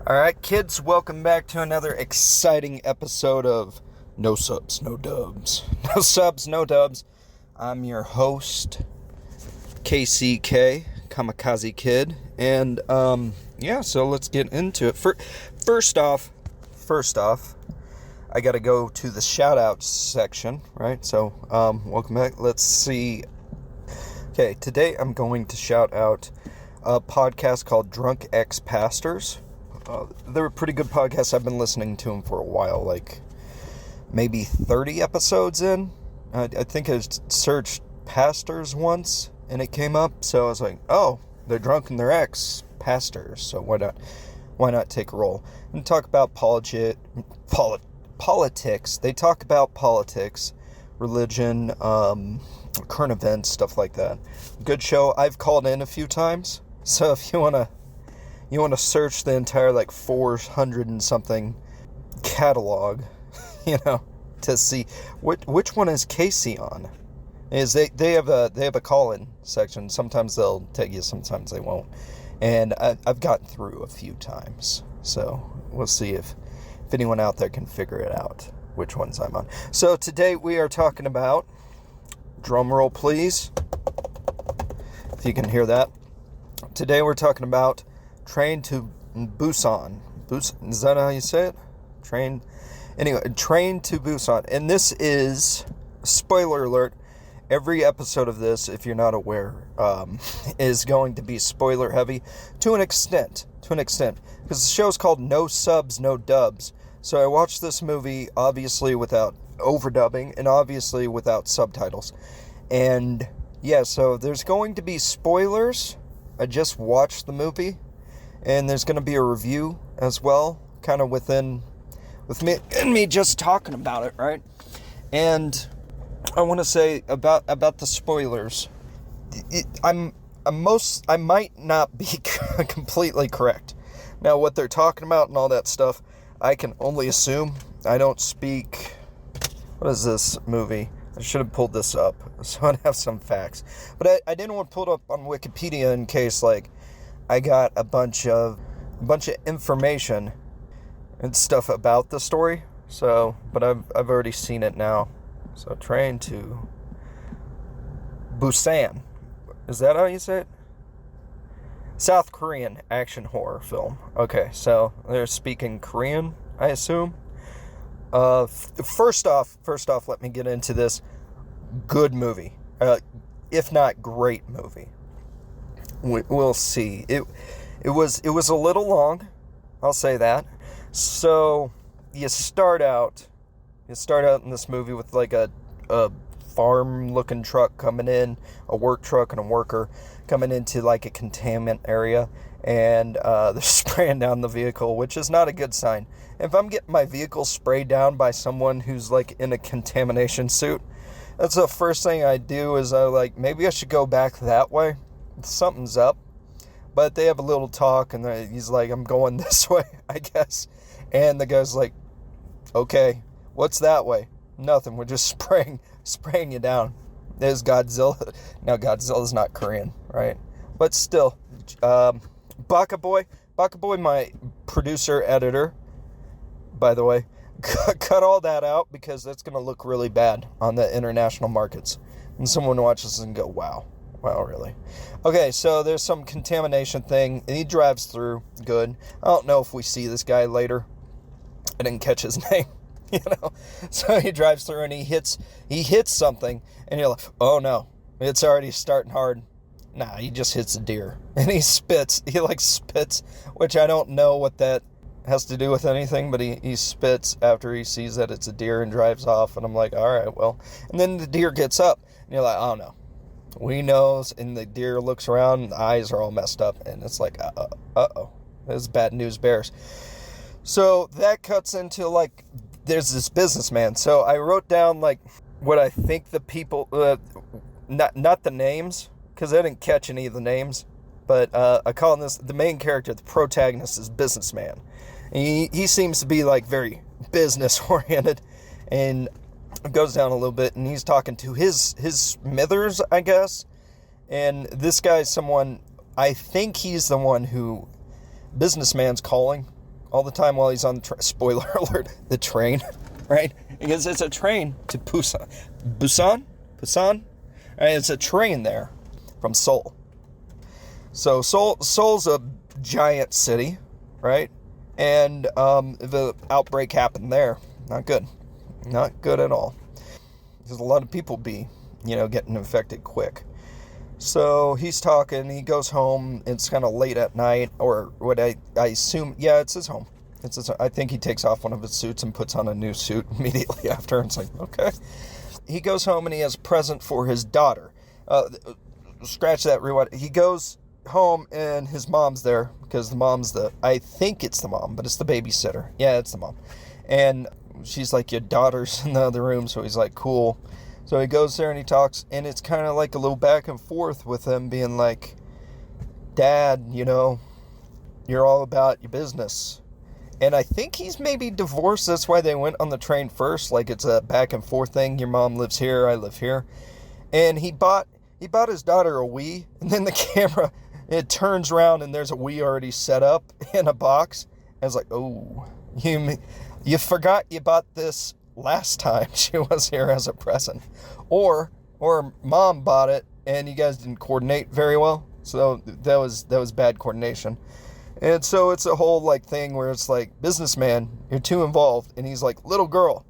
Alright, kids, welcome back to another exciting episode of No Subs, No Dubs. No Subs, No Dubs. I'm your host, Casey Kamikaze Kidd. And, so let's get into it. First off, I gotta go to the shout-out section, right? So, welcome back. Let's see. Okay, today I'm going to shout out a podcast called Drunk Ex-Pastors. They're a pretty good podcast. I've been listening to them for a while, like maybe 30 episodes in. I think I searched pastors once and it came up, so I was like, oh, they're drunk and they're ex-pastors, so why not take a roll and talk about politics. They talk about politics, religion, current events, stuff like that. Good show. I've called in a few times, so if you want to search the entire 400 and something catalog, to see which one is Casey on. Is they have a call-in section. Sometimes they'll take you, sometimes they won't. And I've gotten through a few times, so we'll see if anyone out there can figure it out which ones I'm on. So today we are talking about, drum roll please, if you can hear that. Today we're talking about Train to Busan. Is that how you say it? Train to Busan. And this is, spoiler alert, every episode of this, if you're not aware, is going to be spoiler heavy to an extent. Because the show's called No Subs, No Dubs. So I watched this movie, obviously without overdubbing, and obviously without subtitles. And yeah, so there's going to be spoilers. I just watched the movie. And there's going to be a review as well, kind of with me just talking about it, right? And I want to say about the spoilers. I might not be completely correct. Now, what they're talking about and all that stuff, I can only assume. I don't speak. What is this movie? I should have pulled this up so I'd have some facts. But I didn't want to pull it up on Wikipedia in case I got a bunch of information and stuff about the story. So, but I've already seen it now. So, Train to Busan. Is that how you say it? South Korean action horror film. Okay, so they're speaking Korean, I assume. First off, let me get into this. Good movie. If not great movie. We'll see. It was a little long, I'll say that. So you start out in this movie with a farm looking truck coming in, a work truck and a worker coming into a containment area, and they're spraying down the vehicle, which is not a good sign. If I'm getting my vehicle sprayed down by someone who's in a contamination suit, that's the first thing I do is maybe I should go back that way. Something's up. But they have a little talk, and he's like, I'm going this way, I guess. And the guy's like, okay, what's that way? Nothing, we're just spraying you down. There's Godzilla. Now, Godzilla's not Korean, right? But still, Baka Boy, my producer, editor, by the way, cut all that out because that's going to look really bad on the international markets. And someone watches and go, wow, really? Okay, so there's some contamination thing, and he drives through. Good. I don't know if we see this guy later. I didn't catch his name, So he drives through and he hits something, and you're like, oh no, it's already starting hard. Nah, he just hits a deer, and he spits. He spits, which I don't know what that has to do with anything, but he spits after he sees that it's a deer and drives off, and I'm like, all right, well. And then the deer gets up, and you're like, oh no. We knows, and the deer looks around, and the eyes are all messed up, and it's like, uh-oh. This is bad news bears. So that cuts into, there's this businessman. So I wrote down, what I think the people, not the names, because I didn't catch any of the names, but I call this, the main character, the protagonist, is businessman. And he seems to be, very business-oriented, and goes down a little bit, and he's talking to his smithers, I guess. And this guy's someone, I think he's the one who businessman's calling, all the time while he's on the spoiler alert, the train, right? Because it's a train to Busan. Busan? Right, it's a train there from Seoul. So Seoul's a giant city, right? And the outbreak happened there. Not good. Not good at all. There's a lot of people getting infected quick. So he's talking, he goes home, it's kind of late at night, or what I assume, yeah, it's his home. I think he takes off one of his suits and puts on a new suit immediately after, and it's like, okay. He goes home and he has a present for his daughter. Scratch that, rewind. He goes home and his mom's there, because the mom's I think it's the mom, but it's the babysitter. Yeah, it's the mom. And she's like, your daughter's in the other room, so he's like, cool. So he goes there and he talks, and it's kind of like a little back and forth with him being like, Dad, you're all about your business. And I think he's maybe divorced. That's why they went on the train first. Like, it's a back and forth thing. Your mom lives here, I live here. And he bought his daughter a Wii, and then the camera, it turns around and there's a Wii already set up in a box. And it's like, oh, you forgot you bought this last time she was here as a present. Or mom bought it and you guys didn't coordinate very well. So that was bad coordination. And so it's a whole thing where it's like, businessman, you're too involved. And he's like, little girl,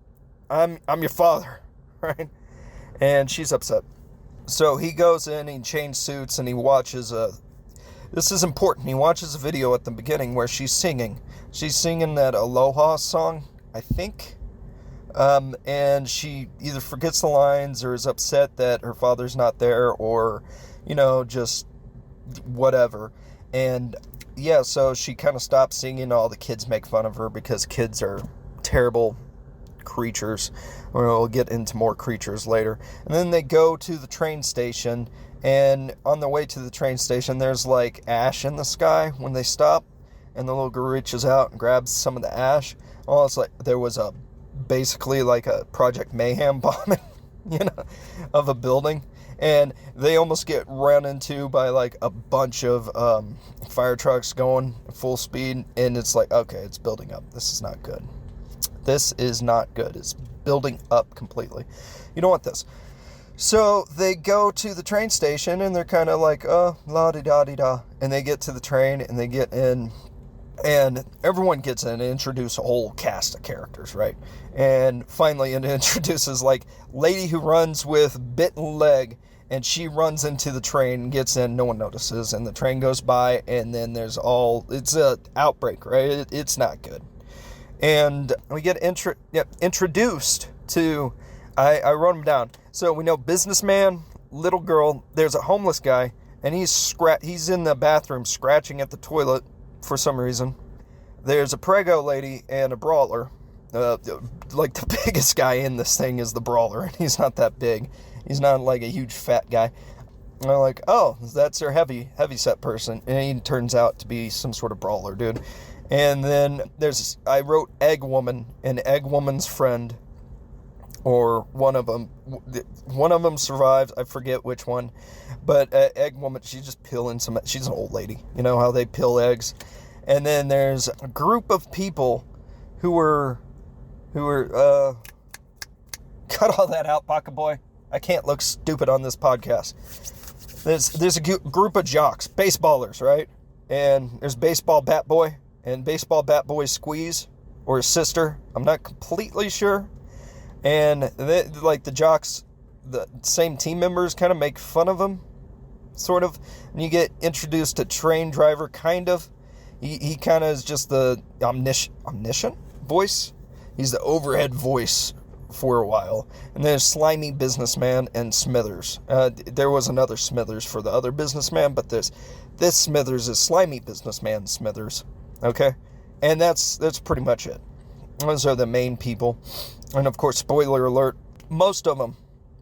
I'm your father, right? And she's upset. So he goes in, he changes suits, and he watches this is important. He watches a video at the beginning where she's singing. She's singing that Aloha song, I think. And she either forgets the lines or is upset that her father's not there, or, just whatever. And yeah, so she kind of stops singing. All the kids make fun of her because kids are terrible creatures. We'll get into more creatures later. And then they go to the train station, and on the way to the train station, there's ash in the sky when they stop, and the little girl reaches out and grabs some of the ash. Well, it's like there was basically a Project Mayhem bombing, of a building. And they almost get run into by a bunch of fire trucks going full speed. And it's like, okay, it's building up. This is not good. This is not good. It's building up completely. You don't want this. So they go to the train station and they're kind of like, la-di-da-di-da. And they get to the train and they get in. And everyone gets in and introduce a whole cast of characters, right? And finally it introduces lady who runs with bitten leg, and she runs into the train, gets in, no one notices, and the train goes by, and then it's a outbreak, right? It's not good. And we get introduced to, I wrote them down. So we know businessman, little girl, there's a homeless guy, and he's in the bathroom scratching at the toilet for some reason. There's a prego lady and a brawler. The biggest guy in this thing is the brawler, and he's not that big. He's not a huge fat guy. And I'm like, oh, that's her heavy set person. And he turns out to be some sort of brawler, dude. And then I wrote Egg Woman and Egg Woman's friend, or one of them. One of them survives. I forget which one. But Egg Woman, she's just peeling she's an old lady. You know how they peel eggs. And then there's a group of people who were cut all that out, Baka Boy. I can't look stupid on this podcast. There's a group of jocks, baseballers, right? And there's Baseball Bat Boy and Baseball Bat Boy Squeeze, or his sister. I'm not completely sure. And the jocks, the same team members, kind of make fun of him, sort of. And you get introduced to Train Driver, kind of. He kind of is just the omniscient voice. He's the overhead voice for a while. And there's Slimy Businessman and Smithers. There was another Smithers for the other businessman, but this Smithers is Slimy Businessman Smithers. Okay? And that's pretty much it. Those are the main people. And of course, spoiler alert, most of them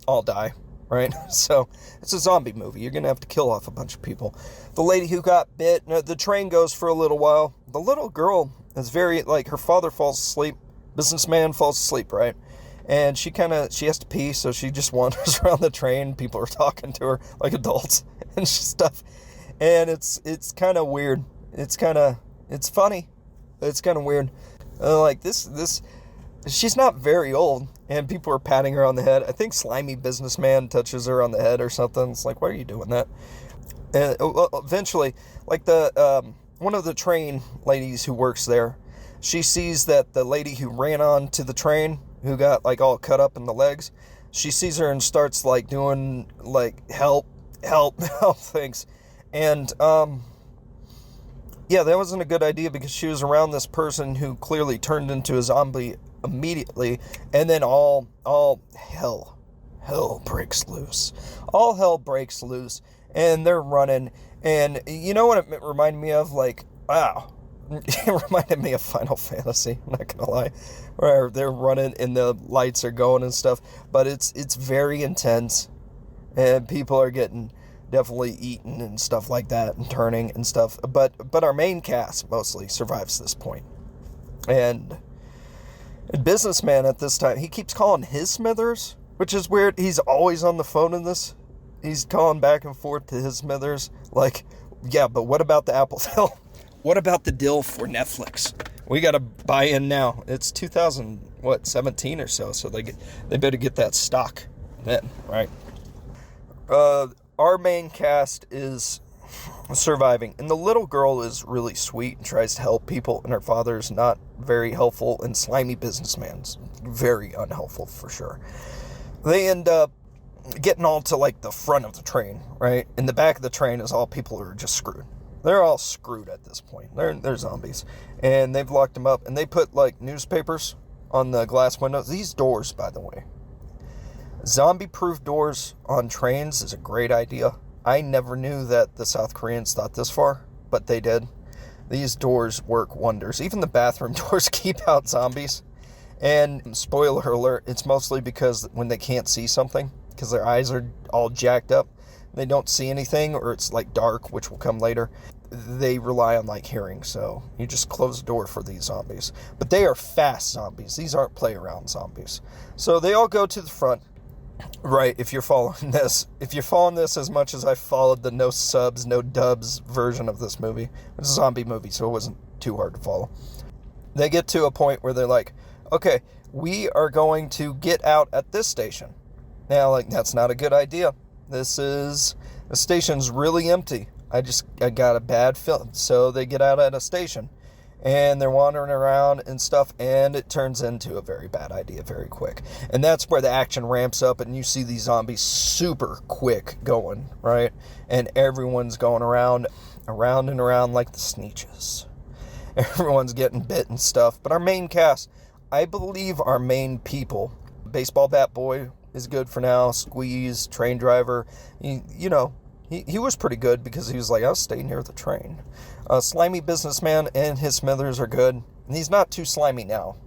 all die, right? So it's a zombie movie. You're going to have to kill off a bunch of people. The lady who got bit, the train goes for a little while. The little girl is very, her father falls asleep. Businessman falls asleep, right? And she has to pee, so she just wanders around the train. People are talking to her like adults and stuff. And it's kind of weird. It's funny. It's kind of weird. Like, this, she's not very old, and people are patting her on the head. I think Slimy Businessman touches her on the head or something. It's like, why are you doing that? And eventually, like, one of the train ladies who works there, she sees that the lady who ran onto the train, who got, like, all cut up in the legs, she sees her and starts, like, doing, like, help things. And, yeah, that wasn't a good idea because she was around this person who clearly turned into a zombie immediately, and then all hell breaks loose. All hell breaks loose, and they're running, and you know what it reminded me of? Like, wow. It reminded me of Final Fantasy, I'm not gonna lie, where they're running and the lights are going and stuff, but it's very intense, and people are getting definitely eaten and stuff like that, and turning and stuff, but our main cast mostly survives this point. And Businessman at this time, he keeps calling his Smithers, which is weird. He's always on the phone in this. He's calling back and forth to his Smithers, like, yeah, but what about the Apple Hill? What about the deal for Netflix? We got to buy in now. It's 2017 or so they better get that stock then, right? Our main cast is surviving, and the little girl is really sweet and tries to help people, and her father's not very helpful, and Slimy Businessman's very unhelpful for sure. They end up getting all to, like, the front of the train, right? In the back of the train is all people who are just screwed. They're all screwed at this point. They're zombies. And they've locked them up. And they put, like, newspapers on the glass windows. These doors, by the way. Zombie-proof doors on trains is a great idea. I never knew that the South Koreans thought this far, but they did. These doors work wonders. Even the bathroom doors keep out zombies. And, spoiler alert, it's mostly because when they can't see something, because their eyes are all jacked up, they don't see anything, or it's, like, dark, which will come later. They rely on, like, hearing, so you just close the door for these zombies. But they are fast zombies. These aren't play-around zombies. So they all go to the front. Right, if you're following this. If you're following this as much as I followed the no subs, no dubs version of this movie. It's a zombie movie, so it wasn't too hard to follow. They get to a point where they're like, okay, we are going to get out at this station. Now, like, that's not a good idea. The station's really empty. I got a bad feeling. So they get out at a station, and they're wandering around and stuff, and it turns into a very bad idea very quick. And that's where the action ramps up, and you see these zombies super quick going, right? And everyone's going around and around like the Sneetches. Everyone's getting bit and stuff. But our main cast, I believe our main people, Baseball Bat Boy is good for now, Squeeze, Train Driver, he was pretty good because he was like, I'll stay near the train. Slimy Businessman and his Smithers are good. And he's not too slimy now,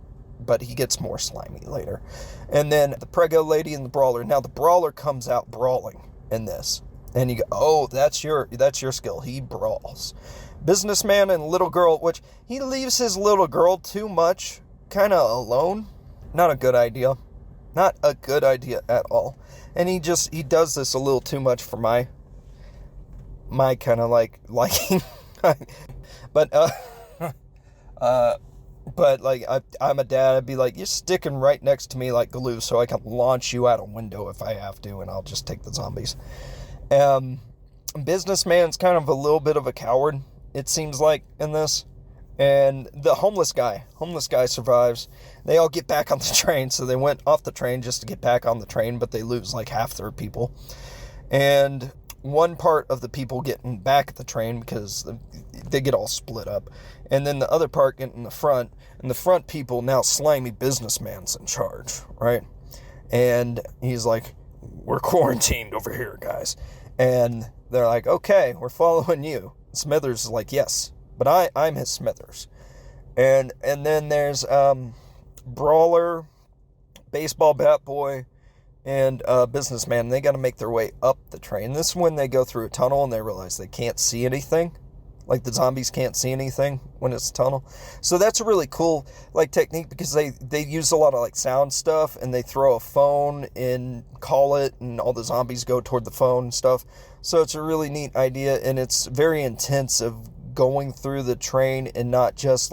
but he gets more slimy later. And then the Prego Lady and the Brawler. Now the Brawler comes out brawling in this. And you go, oh, that's your skill. He brawls. Businessman and Little Girl, which he leaves his little girl too much, kind of alone. Not a good idea. Not a good idea at all. And he does this a little too much for my kind of liking. But like I'm a dad, I'd be like, you're sticking right next to me like glue so I can launch you out a window if I have to, and I'll just take the zombies. Businessman's kind of a little bit of a coward, it seems like, in this. And the homeless guy survives. They all get back on the train, so they went off the train just to get back on the train, but they lose like half their people. And one part of the people getting back at the train because they get all split up. And then the other part getting in the front. And the front people, now Slimy Businessman's in charge, right? And he's like, we're quarantined over here, guys. And they're like, okay, we're following you. Smithers is like, yes. But I'm his Smithers. And then there's Brawler, Baseball Bat Boy, and Businessman. They got to make their way up the train. This is when they go through a tunnel and they realize they can't see anything. Like the zombies can't see anything when it's a tunnel. So that's a really cool technique because they use a lot of sound stuff, and they throw a phone and call it, and all the zombies go toward the phone and stuff. So it's a really neat idea, and it's very intense of going through the train and not just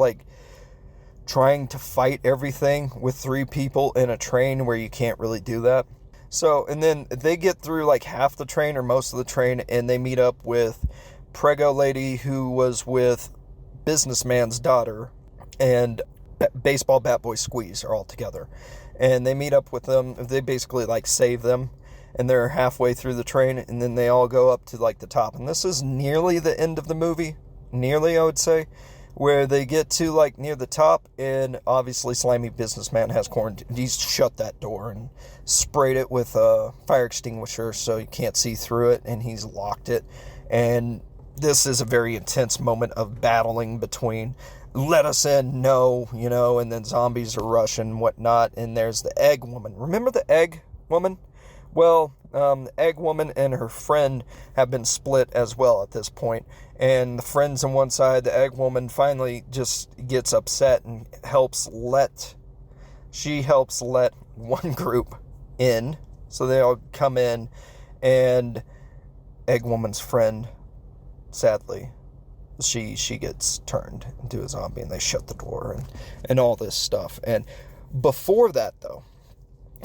trying to fight everything with 3 people in a train where you can't really do that. So, and then they get through like half the train or most of the train, and they meet up with Prego lady who was with businessman's daughter, and baseball bat boy Squeeze are all together. And they meet up with them. They basically like save them, and they're halfway through the train, and then they all go up to like the top. And this is nearly the end of the movie. Nearly, I would say. Where they get to like near the top, and obviously Slimy Businessman has quarantined. He's shut that door and sprayed it with a fire extinguisher so you can't see through it, and he's locked it. And this is a very intense moment of battling between let us in, no, and then zombies are rushing and whatnot. And there's the egg woman. Remember the egg woman? Well, the egg woman and her friend have been split as well at this point. And the friend's on one side. The egg woman finally just gets upset and helps let one group in. So they all come in, and egg woman's friend, sadly, she gets turned into a zombie, and they shut the door and all this stuff. And before that, though,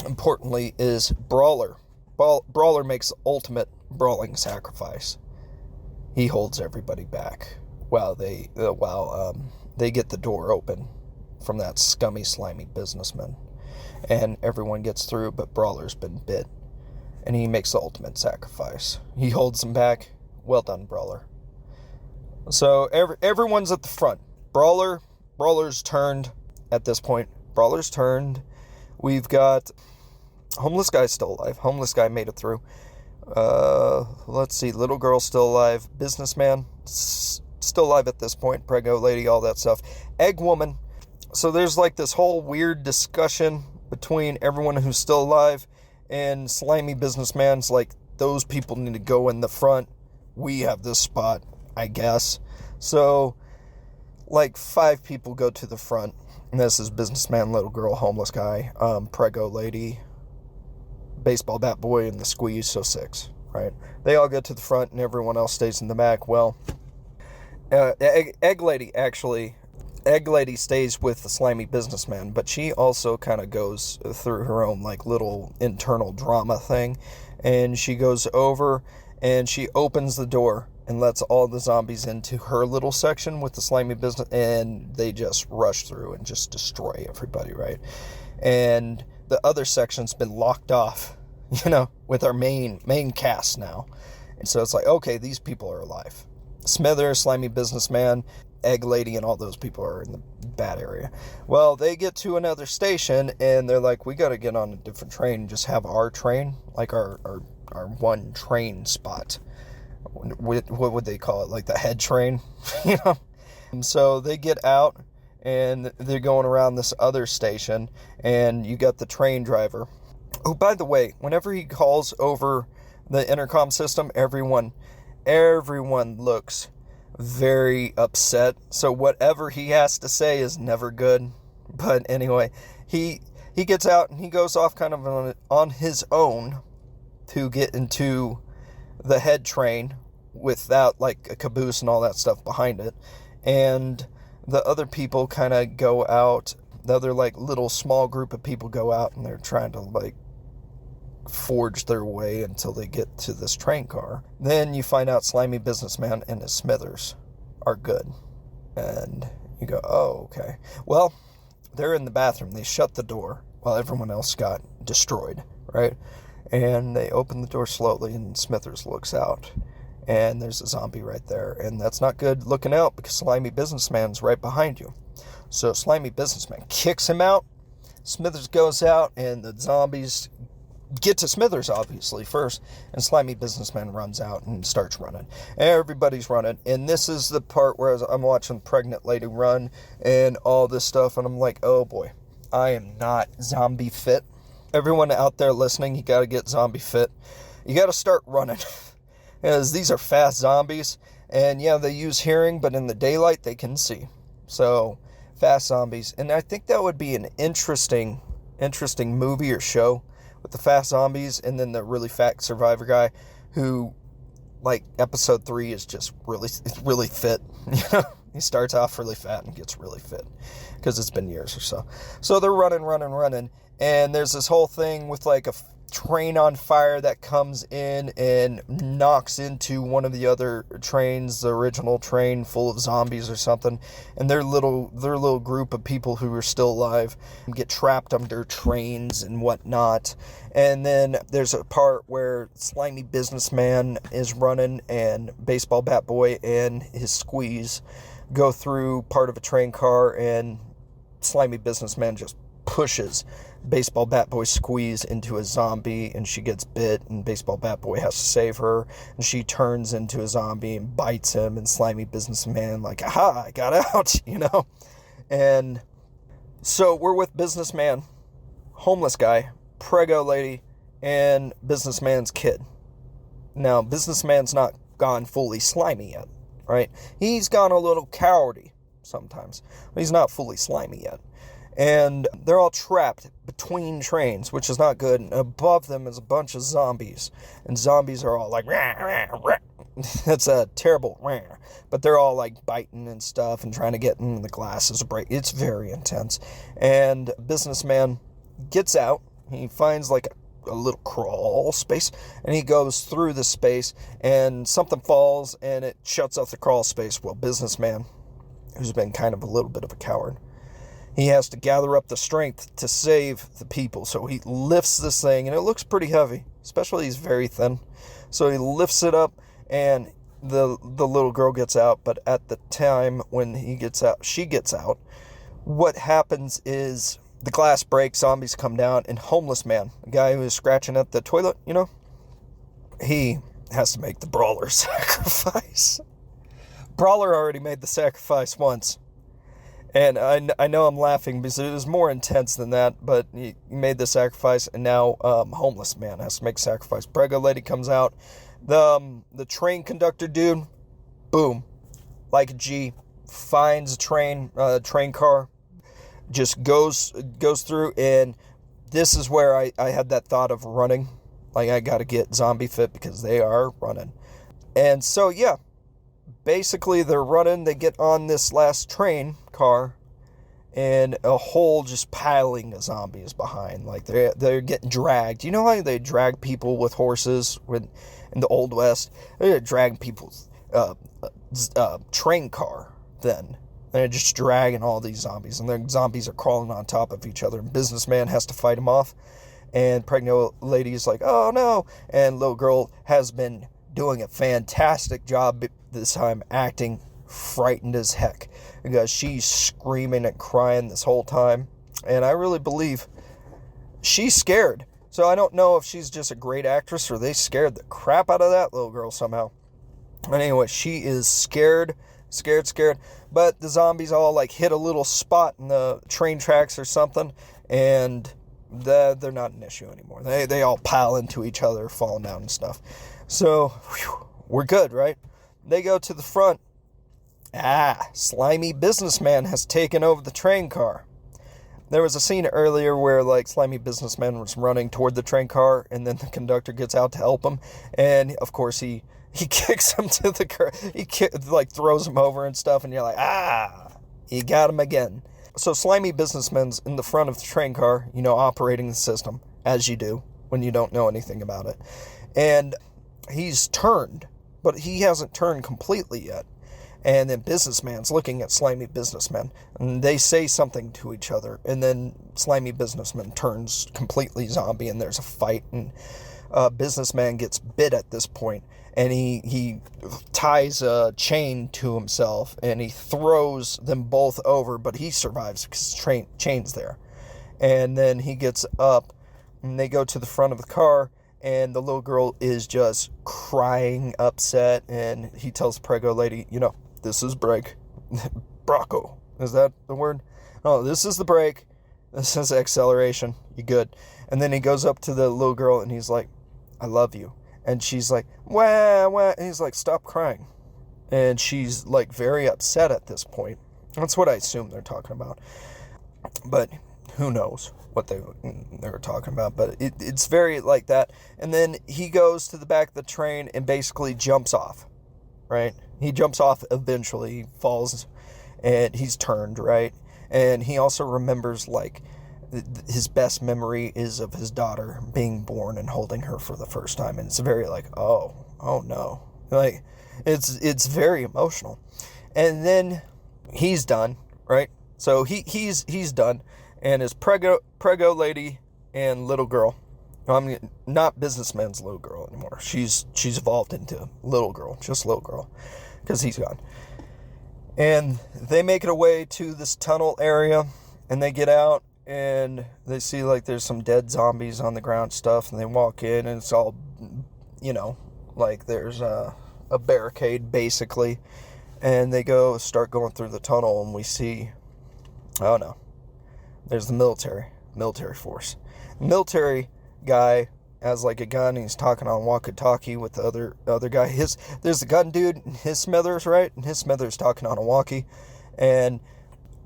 importantly, is Brawler. Brawler makes the ultimate brawling sacrifice. He holds everybody back while they get the door open from that scummy, slimy businessman. And everyone gets through, but Brawler's been bit. And he makes the ultimate sacrifice. He holds them back. Well done, Brawler. So everyone's at the front. Brawler's turned at this point. Brawler's turned. We've got homeless guy still alive. Homeless guy made it through. Let's see. Little girl still alive. Businessman still alive at this point. Prego lady, all that stuff. Egg woman. So there's like this whole weird discussion between everyone who's still alive and Slimy Businessman's like, those people need to go in the front. We have this spot, I guess. So like 5 people go to the front. And this is Businessman, Little Girl, Homeless Guy, Prego Lady, Baseball Bat Boy, and the Squeeze, so 6, right? They all get to the front, and everyone else stays in the back. Well, Egg Lady stays with the Slimy Businessman, but she also kind of goes through her own, like, little internal drama thing, and she goes over, and she opens the door and lets all the zombies into her little section with the Slimy Business, and they just rush through and just destroy everybody, right? And the other section's been locked off, with our main cast now. And so it's like, okay, these people are alive. Smithers, Slimy Businessman, Egg Lady, and all those people are in the bad area. Well, they get to another station, and they're like, we got to get on a different train and just have our train, like our one train spot. What would they call it? Like the head train, And so they get out, and they're going around this other station, and you got the train driver. Oh, by the way, whenever he calls over the intercom system, everyone looks very upset. So whatever he has to say is never good. But anyway, he gets out, and he goes off kind of on his own to get into the head train without like a caboose and all that stuff behind it. And the other people kind of go out. The other like little small group of people go out, and they're trying to like forge their way until they get to this train car. Then you find out Slimy Businessman and his Smithers are good. And you go, oh, okay. Well, they're in the bathroom. They shut the door while everyone else got destroyed, right? And they open the door slowly, and Smithers looks out. And there's a zombie right there. And that's not good looking out, because Slimy Businessman's right behind you. So Slimy Businessman kicks him out. Smithers goes out, and the zombies get to Smithers, obviously, first. And Slimy Businessman runs out and starts running. Everybody's running. And this is the part where I'm watching Pregnant Lady run and all this stuff. And I'm like, oh boy, I am not zombie fit. Everyone out there listening, you got to get zombie fit. You got to start running. As these are fast zombies. And yeah, they use hearing, but in the daylight they can see. So, fast zombies. And I think that would be an interesting movie or show with the fast zombies, and then the really fat survivor guy who, like, episode 3 is just really fit. He starts off really fat and gets really fit because it's been years or so. So they're running. And there's this whole thing with like a train on fire that comes in and knocks into one of the other trains, the original train full of zombies or something. And their little group of people who are still alive get trapped under trains and whatnot. And then there's a part where Slimy Businessman is running and Baseball Bat Boy and his squeeze go through part of a train car, and Slimy Businessman just pushes Baseball Bat Boy squeeze into a zombie, and she gets bit, and Baseball Bat Boy has to save her, and she turns into a zombie and bites him, and Slimy Businessman like, aha, I got out, And so we're with Businessman, homeless guy, prego lady, and Businessman's kid. Now, Businessman's not gone fully slimy yet, right? He's gone a little cowardy sometimes, but he's not fully slimy yet. And they're all trapped between trains, which is not good. And above them is a bunch of zombies. And zombies are all like, rah, rah, rah. That's a terrible rah. But they're all like biting and stuff and trying to get in the glasses break. It's very intense. And Businessman gets out. He finds like a little crawl space, and he goes through the space, and something falls and it shuts off the crawl space. Well, Businessman, who's been kind of a little bit of a coward, he has to gather up the strength to save the people. So he lifts this thing, and it looks pretty heavy, especially he's very thin. So he lifts it up, and the little girl gets out. But at the time when she gets out, what happens is the glass breaks, zombies come down, and Homeless Man, the guy who is scratching at the toilet, he has to make the Brawler sacrifice. Brawler already made the sacrifice once. And I know I'm laughing because it was more intense than that, but he made the sacrifice, and now Homeless Man has to make a sacrifice. Prego lady comes out. The train conductor dude, boom, like a G, finds a train car, just goes through, and this is where I had that thought of running. Like, I got to get zombie fit because they are running. And so, yeah, basically they're running. They get on this last train car, and a whole just piling of zombies behind. Like, they're getting dragged. You know how they drag people with horses in the Old West? They're dragging people's train car then. They're just dragging all these zombies, and the zombies are crawling on top of each other, and Businessman has to fight them off, and pregnant lady is like, oh no, and little girl has been doing a fantastic job this time, acting frightened as heck, because she's screaming and crying this whole time, and I really believe she's scared. So I don't know if she's just a great actress or they scared the crap out of that little girl somehow. But anyway, she is scared, but the zombies all like hit a little spot in the train tracks or something, and they're not an issue anymore. They all pile into each other, falling down and stuff. So we're good, right? They go to the front. Slimy Businessman has taken over the train car. There was a scene earlier where like Slimy Businessman was running toward the train car, and then the conductor gets out to help him, and of course he kicks him to the car. He throws him over and stuff, and you're like, you got him again. So Slimy Businessman's in the front of the train car, operating the system, as you do when you don't know anything about it. And he's turned, but he hasn't turned completely yet. And then Businessman's looking at Slimy Businessman, and they say something to each other, and then Slimy Businessman turns completely zombie, and there's a fight, and Businessman gets bit at this point, and he ties a chain to himself, and he throws them both over, but he survives because the chain's there. And then he gets up, and they go to the front of the car, and the little girl is just crying, upset, and he tells the prego lady, this is brake. Bracco. Is that the word? Oh, this is the brake. This is acceleration. You good. And then he goes up to the little girl, and he's like, I love you. And she's like, wah, wah. And he's like, stop crying. And she's like very upset at this point. That's what I assume they're talking about. But who knows what they were talking about. But it's very like that. And then he goes to the back of the train and basically jumps off. Right? He jumps off eventually. He falls and he's turned, right? And he also remembers, like, his best memory is of his daughter being born and holding her for the first time. And it's very like, oh no. Like, it's very emotional. And then he's done, right? So he's done. And his prego lady and little girl, I'm not businessman's little girl anymore. She's evolved into little girl, just little girl, because he's gone. And they make it away to this tunnel area, and they get out, and they see, like, there's some dead zombies on the ground stuff, and they walk in, and it's all, like there's a barricade, basically, and they start going through the tunnel, and we see, oh no, there's the military force. Military guy has, like, a gun, and he's talking on walkie-talkie with the other guy. There's the gun dude, and his Smithers, right? And his Smithers talking on a walkie, and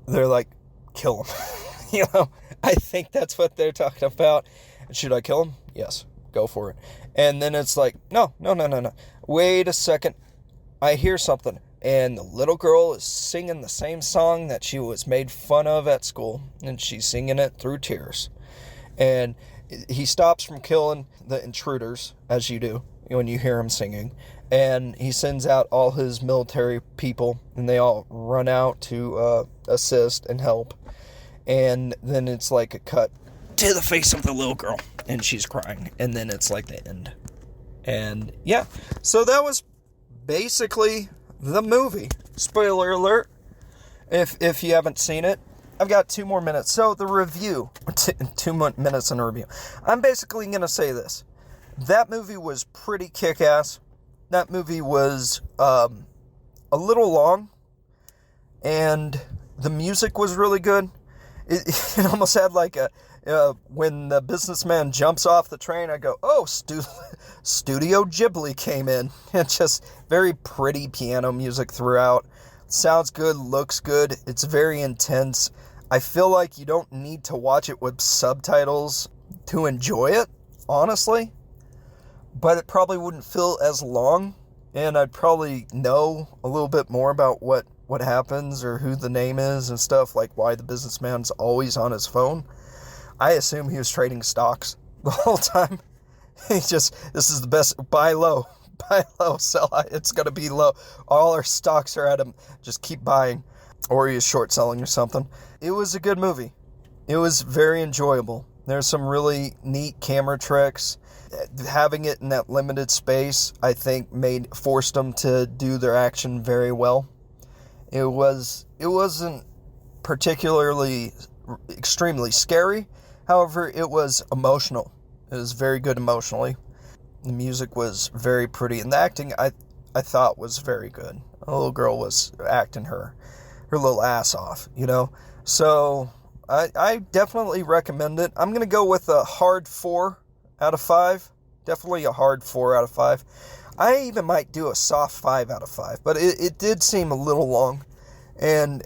they're like, kill him. I think that's what they're talking about. Should I kill him? Yes, go for it. And then it's like, no. Wait a second. I hear something. And the little girl is singing the same song that she was made fun of at school, and she's singing it through tears. And he stops from killing the intruders, as you do when you hear him singing, and he sends out all his military people, and they all run out to assist and help. And then it's like a cut to the face of the little girl, and she's crying, and then it's like the end. And yeah, so that was basically the movie. Spoiler alert, if you haven't seen it. I've got 2 more minutes. So the review, 2 minutes in a review. I'm basically going to say this. That movie was pretty kick-ass. That movie was a little long, and the music was really good. It almost had like when the businessman jumps off the train, I go, oh, Studio Ghibli came in. It's just very pretty piano music throughout. Sounds good, looks good. It's very intense. I feel like you don't need to watch it with subtitles to enjoy it, honestly. But it probably wouldn't feel as long, and I'd probably know a little bit more about what happens or who the name is and stuff, like why the businessman's always on his phone. I assume he was trading stocks the whole time. This is the best, buy low, sell high, it's going to be low. All our stocks are at him, just keep buying. Or he is short selling or something. It was a good movie. It was very enjoyable. There's some really neat camera tricks. Having it in that limited space, I think, forced them to do their action very well. It wasn't particularly extremely scary. However, it was emotional. It was very good emotionally. The music was very pretty, and the acting I thought was very good. A little girl was acting her little ass off, So I definitely recommend it. I'm gonna go with a hard 4 out of 5. Definitely a hard 4 out of 5. I even might do a soft 5 out of 5, but it did seem a little long, and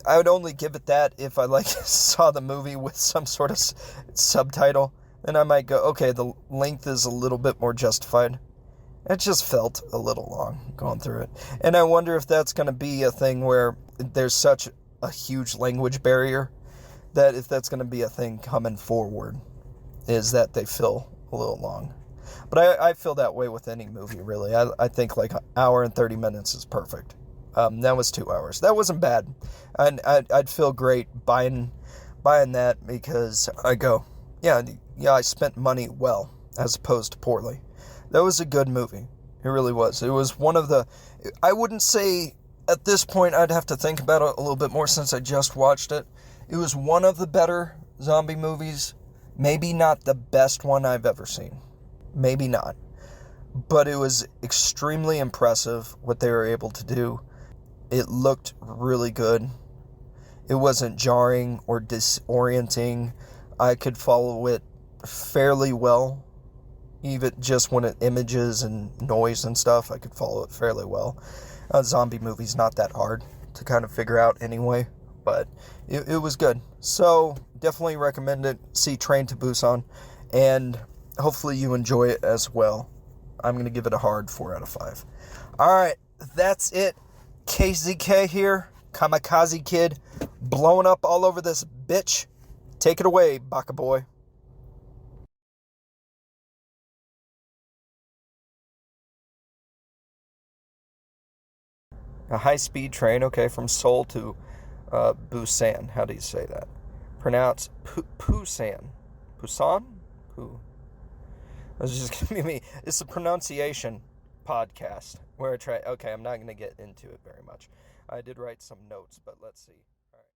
I would only give it that if I saw the movie with some sort of subtitle. Then I might go, okay, the length is a little bit more justified. It just felt a little long going through it. And I wonder if that's going to be a thing where there's such a huge language barrier that if that's going to be a thing coming forward, is that they feel a little long. But I feel that way with any movie, really. I think like an hour and 30 minutes is perfect. That was 2 hours. That wasn't bad. And I'd feel great buying that because I go, yeah, I spent money well as opposed to poorly. That was a good movie. It really was. It was one of the... I wouldn't say at this point, I'd have to think about it a little bit more since I just watched it. It was one of the better zombie movies. Maybe not the best one I've ever seen. Maybe not. But it was extremely impressive what they were able to do. It looked really good. It wasn't jarring or disorienting. I could follow it fairly well. Even just when it images and noise and stuff, I could follow it fairly well. A zombie movie's not that hard to kind of figure out anyway, but it was good. So, definitely recommend it. See Train to Busan, and hopefully you enjoy it as well. I'm going to give it a hard 4 out of 5. Alright, that's it. KZK here. Kamikaze Kidd blowing up all over this bitch. Take it away, Baka Boy. A high-speed train, okay, from Seoul to Busan. How do you say that? Pronounce Busan. Busan? Pu. That's just gonna be me. It's a pronunciation podcast where I try. Okay, I'm not gonna get into it very much. I did write some notes, but let's see.